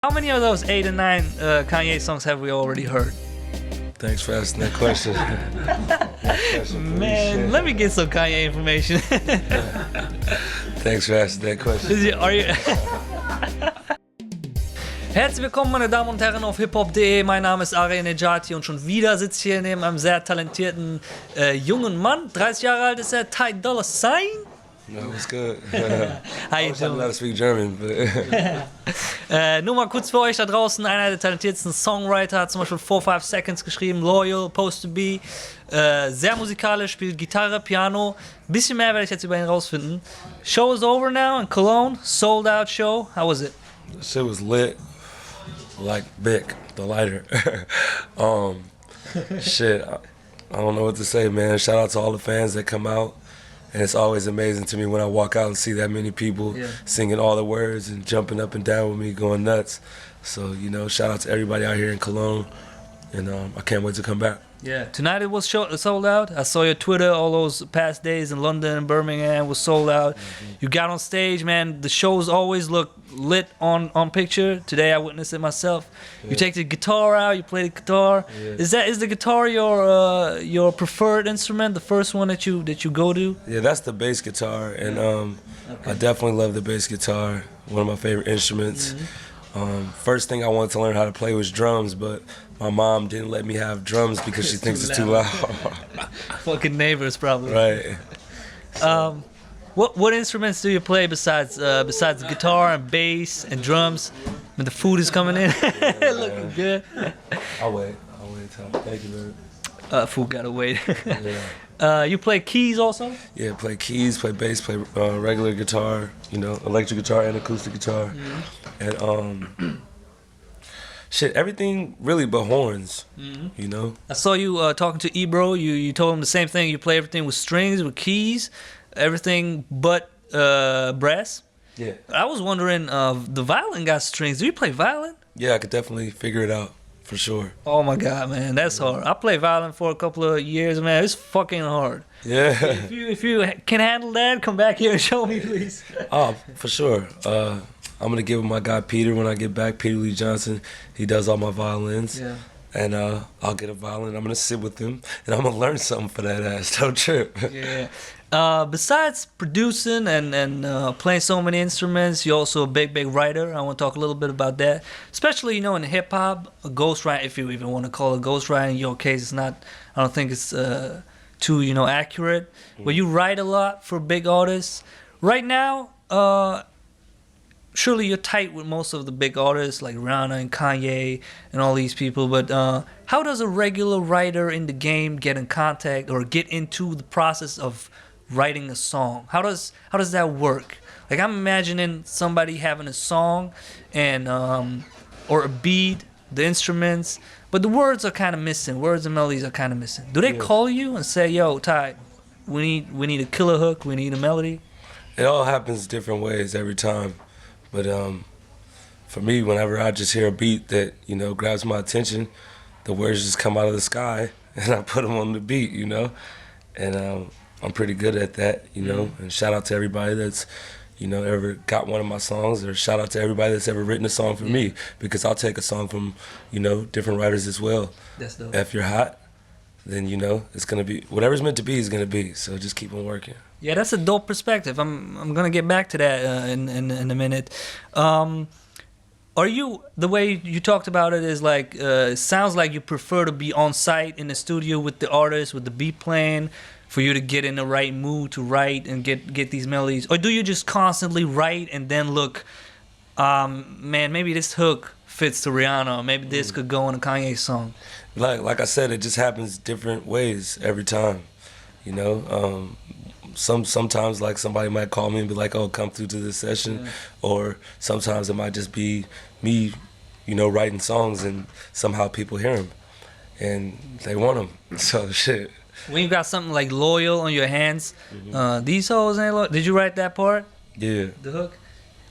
How many of those 8 and 9 Kanye songs have we already heard? Thanks for asking that question. Man, let me get some Kanye information. Thanks for asking that question. Herzlich willkommen, meine Damen und Herren, auf hiphop.de. Mein Name ist Aria und schon wieder sitze ich hier neben einem sehr talentierten jungen Mann. 30 Jahre alt ist er, Ty Dolla Sign. No, what's good? How you doing? I know how to speak German, but nur mal kurz für euch da draußen, einer der talentiertesten Songwriter, hat zum Beispiel 4-5 Seconds geschrieben, Loyal, Supposed to Be, sehr musikalisch, spielt Gitarre, Piano, bisschen mehr werde ich jetzt über ihn rausfinden. Show is over now in Cologne, sold out show, how was it? shit was lit, like Bic, the lighter. Shit, I don't know what to say, man. Shout out to all the fans that come out. And it's always amazing to me when I walk out and see that many people singing all the words and jumping up and down with me, going nuts. So, you know, shout out to everybody out here in Cologne. And I can't wait to come back. Yeah, tonight it was sold out. I saw your Twitter all those past days in London and Birmingham was sold out. You got on stage, man. The shows always look lit on picture. Today I witnessed it myself. You take the guitar out, you play the guitar. Is the guitar your preferred instrument, the first one that you go to? Yeah, that's the bass guitar, and I definitely love the bass guitar. One of my favorite instruments. First thing I wanted to learn how to play was drums, but my mom didn't let me have drums because she thinks it's too loud. Fucking neighbors, probably. Right. What instruments do you play besides guitar and bass and drums? When the food is coming in, looking good. I'll wait. Thank you, man. Food gotta wait. Yeah. You play keys also? Yeah, play keys, play bass, play regular guitar, you know, electric guitar and acoustic guitar. And shit, everything really but horns, you know? I saw you talking to Ebro. You told him the same thing. You play everything with strings, with keys, everything but brass. Yeah. I was wondering, the violin got strings. Do you play violin? Yeah, I could definitely figure it out, for sure. Oh my God, man, that's hard. I played violin for a couple of years, man. It's fucking hard. Yeah. If you can handle that, come back here and show me, please. Oh, for sure. I'm gonna give my guy Peter when I get back, Peter Lee Johnson. He does all my violins. Yeah. And I'll get a violin. I'm gonna sit with him, and I'm gonna learn something for that ass. Don't trip. Yeah. Besides producing and playing so many instruments, you're also a big writer. I want to talk a little bit about that. Especially, you know, in hip hop, a ghostwriter, if you even want to call it ghostwriting. In your case, it's not. I don't think it's too, you know, accurate. But you write a lot for big artists. Right now, surely you're tight with most of the big artists like Rihanna and Kanye and all these people, but how does a regular writer in the game get in contact or get into the process of writing a song? How does that work? Like, I'm imagining somebody having a song and or a beat, the instruments, but the words are kind of missing. Words and melodies are kind of missing. Do they call you and say, "Yo, Ty, we need a killer hook, we need a melody"? It all happens different ways every time. But for me, whenever I just hear a beat that, you know, grabs my attention, the words just come out of the sky, and I put them on the beat, you know? And I'm pretty good at that, you know? And shout out to everybody that's, you know, ever got one of my songs, or shout out to everybody that's ever written a song for me, because I'll take a song from, you know, different writers as well. That's dope. If you're hot, then, you know, it's going to be, whatever's meant to be is going to be, so just keep on working. Yeah, that's a dope perspective. I'm gonna get back to that in a minute. Are you, the way you talked about it is like, it sounds like you prefer to be on site in the studio with the artist, with the beat playing, for you to get in the right mood to write and get these melodies? Or do you just constantly write and then look, man, maybe this hook fits to Rihanna, or maybe this could go on a Kanye song? Like I said, it just happens different ways every time, you know? Sometimes like somebody might call me and be like, "Oh, come through to this session," or sometimes it might just be me, you know, writing songs and somehow people hear them and they want them. So shit. When you got something like "Loyal" on your hands, these hoes ain't loyal. Did you write that part? Yeah. The hook.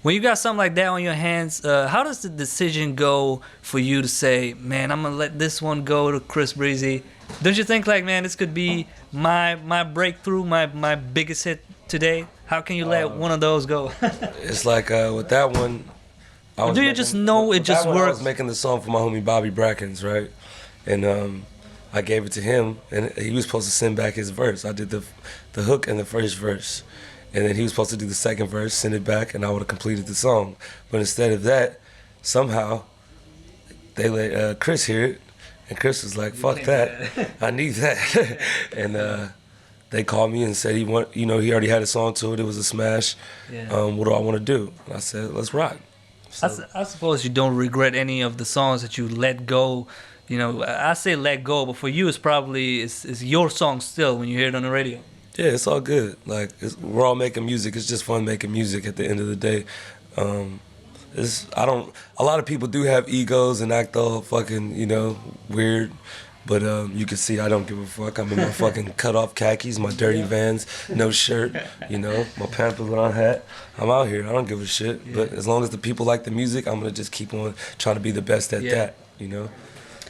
When you got something like that on your hands, how does the decision go for you to say, "Man, I'm gonna let this one go to Chris Breezy"? Don't you think, like, man, this could be my breakthrough, my biggest hit today? How can you let one of those go? It's like with that one, I Do you just know it just I works? was making the song for my homie Bobby Brackens, right? And I gave it to him, and he was supposed to send back his verse. I did the hook and the first verse, and then he was supposed to do the second verse, send it back, and I would have completed the song. But instead of that, somehow they let Chris hear it, and Chris was like, "Fuck that, I need that." And they called me and said he already had a song to it. It was a smash. Yeah. What do I want to do? And I said, "Let's rock." So, I suppose you don't regret any of the songs that you let go. You know, I say let go, but for you, it's your song still when you hear it on the radio. yeah, it's all good. Like we're all making music. It's just fun making music at the end of the day. A lot of people do have egos and act all fucking, weird. But you can see I don't give a fuck. I'm in my fucking cut off khakis, my dirty Vans, no shirt, my Pantaloon hat. I'm out here. I don't give a shit. Yeah. But as long as the people like the music, I'm gonna just keep on trying to be the best at that.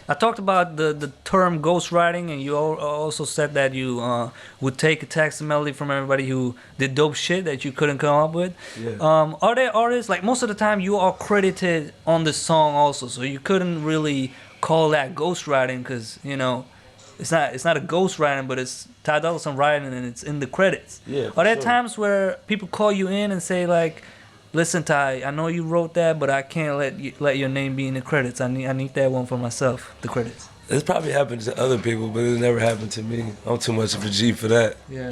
I talked about the term ghostwriting, and you also said that you would take a text and melody from everybody who did dope shit that you couldn't come up with. Yeah. Are there artists, like most of the time you are credited on the song also, so you couldn't really call that ghostwriting because, it's not a ghostwriting, but it's Ty Dolla Sign writing and it's in the credits. Yeah, Are there sure. times where people call you in and say like, listen, Ty, I know you wrote that, but I can't let your name be in the credits. I need that one for myself, the credits. It's probably happened to other people, but it never happened to me. I'm too much of a G for that. Yeah.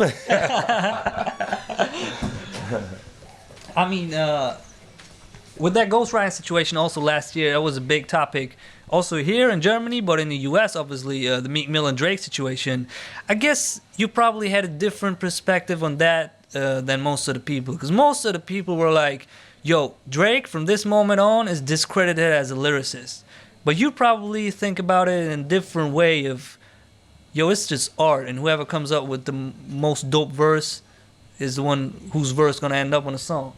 I mean, with that ghostwriting situation also last year, that was a big topic. Also here in Germany, but in the US, obviously, the Meek Mill and Drake situation. I guess you probably had a different perspective on that than most of the people, because most of the people were like, yo, Drake from this moment on is discredited as a lyricist. But you probably think about it in a different way of, yo, it's just art, and whoever comes up with the most dope verse is the one whose verse gonna end up on the song.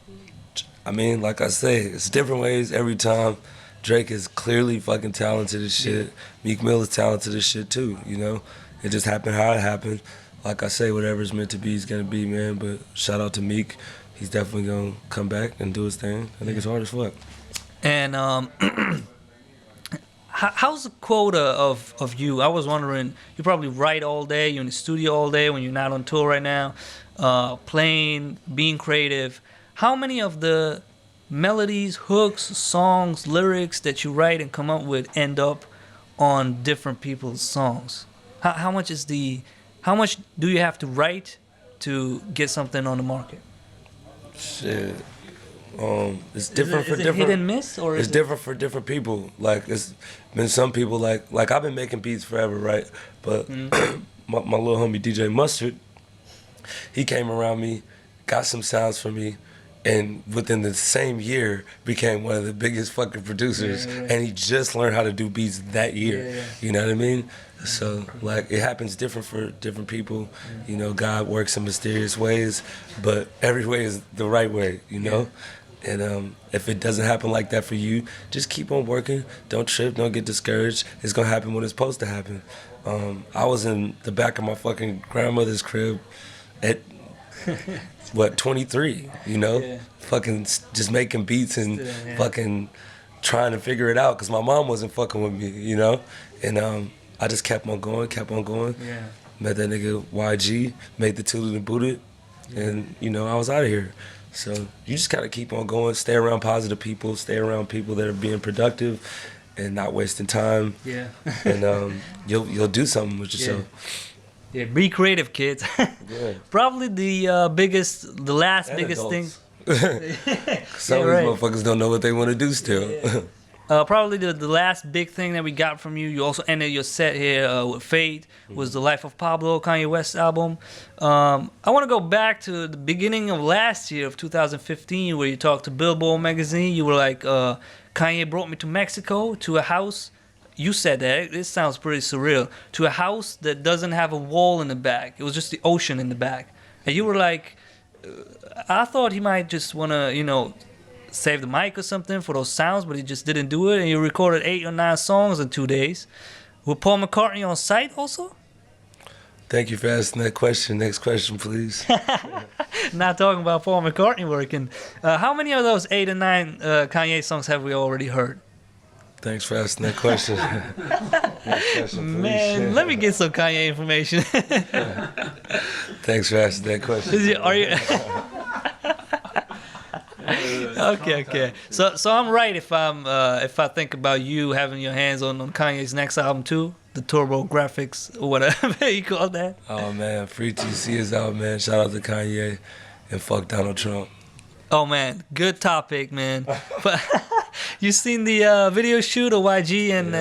I mean, like I say, it's different ways every time. Drake is clearly fucking talented as shit. Yeah. Meek Mill is talented as shit too, It just happened how it happened. Like I say, whatever's meant to be is gonna be, man. But shout out to Meek. He's definitely gonna come back and do his thing. I think it's hard as fuck. And how's the quota of you? I was wondering, you probably write all day, you're in the studio all day when you're not on tour right now, playing, being creative. How many of the melodies, hooks, songs, lyrics that you write and come up with end up on different people's songs? How much do you have to write to get something on the market? Shit. It's different for different. Hit and miss, or it's different for different people. Like it's been some people like I've been making beats forever, right? But my little homie DJ Mustard, he came around me, got some sounds for me, and within the same year became one of the biggest fucking producers. Yeah. And he just learned how to do beats that year. Yeah. You know what I mean? So like it happens different for different people. God works in mysterious ways, but every way is the right way. And if it doesn't happen like that for you, just keep on working. Don't trip. Don't get discouraged. It's gonna happen when it's supposed to happen. I was in the back of my fucking grandmother's crib at 23, fucking just making beats and fucking trying to figure it out because my mom wasn't fucking with me, and I just kept on going. Yeah. Met that nigga YG, made the Tooted and Booted, and I was out of here. So you just gotta keep on going, stay around positive people, stay around people that are being productive and not wasting time. Yeah. And you'll do something with yourself. Yeah, be creative, kids. Yeah. Probably the last biggest thing. Some of these motherfuckers don't know what they want to do still. Yeah. Probably the last big thing that we got from you. You also ended your set here with Fate, was the Life of Pablo, Kanye West album. I want to go back to the beginning of last year of 2015, where you talked to Billboard magazine. You were like, Kanye brought me to Mexico to a house. You said that. This sounds pretty surreal. To a house that doesn't have a wall in the back. It was just the ocean in the back. And you were like, I thought he might just want to, save the mic or something for those sounds, but he just didn't do it. And you recorded 8 or 9 songs in 2 days. With Paul McCartney on site also? Thank you for asking that question. Next question, please. Not talking about Paul McCartney working. How many of those 8 or 9 Kanye songs have we already heard? Thanks for asking that question. Next question, please. Man, let me get some Kanye information. Thanks for asking that question. Are you? Okay. So I'm right if I think about you having your hands on Kanye's next album too, the Turbo Graphics or whatever you call that. Oh man, Free TC is out, man. Shout out to Kanye and fuck Donald Trump. Oh man, good topic, man. But you seen the video shoot of YG and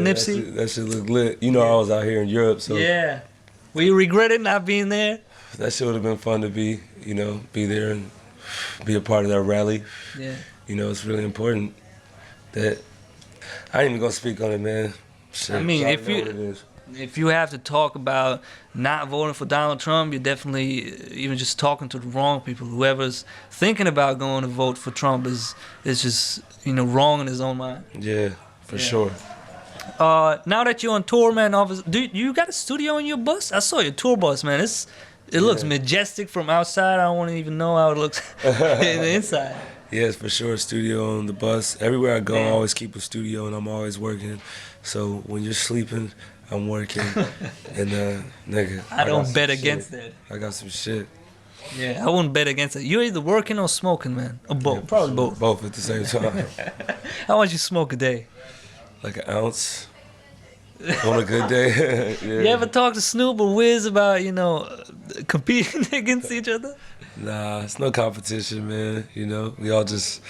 Nipsey? That shit look lit. You know, I was out here in Europe, so Yeah. Will you regret it not being there? that shit would have been fun to be there and be a part of that rally. Yeah. You know, it's really important that I ain't even gonna speak on it, man. Shit, I mean, I if know you- what it is. If you have to talk about not voting for Donald Trump, you're definitely even just talking to the wrong people. Whoever's thinking about going to vote for Trump is just wrong in his own mind. Yeah, for sure. Now that you're on tour, man, do you got a studio in your bus? I saw your tour bus, man. It looks majestic from outside. I don't want to even know how it looks in the inside. Yes, for sure. Studio on the bus. Everywhere I go, I always keep a studio, and I'm always working. So when you're sleeping, I'm working. And nigga, I don't got bet some against shit. that. I got some shit. Yeah, I wouldn't bet against it. You're either working or smoking, man. Or both. Yeah, for Probably sure. both. Both at the same time. How much you smoke a day? Like an ounce on a good day. Yeah. You ever talk to Snoop or Wiz about, competing against each other? Nah, it's no competition, man. We all just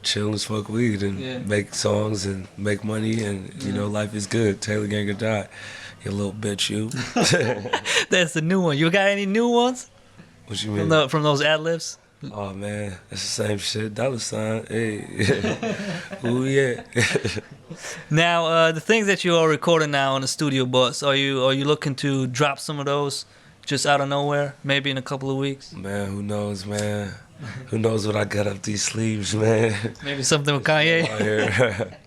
chill and smoke weed and make songs and make money, and life is good. Taylor Gang or Die. You little bitch, you. That's the new one. You got any new ones What you mean? from those ad-libs? Oh man, it's the same shit. Dollar Sign, hey. Ooh yeah. Now, the things that you are recording now on the studio bus, are you looking to drop some of those just out of nowhere, maybe in a couple of weeks? Man, who knows, man? Who knows what I got up these sleeves, man? Maybe something with Kanye? Out here.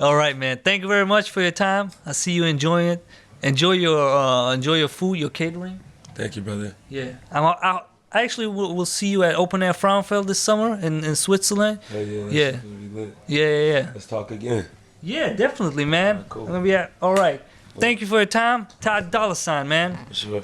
All right, man. Thank you very much for your time. I see you enjoying it. Enjoy your food, your catering. Thank you, brother. Yeah. I actually will see you at Open Air Frauenfeld this summer in Switzerland. Oh, yeah. Yeah. That's gonna be lit. Yeah. Let's talk again. Yeah, definitely, man. Cool. I'm gonna be all right. Thank you for your time. Ty Dolla Sign, man. For sure.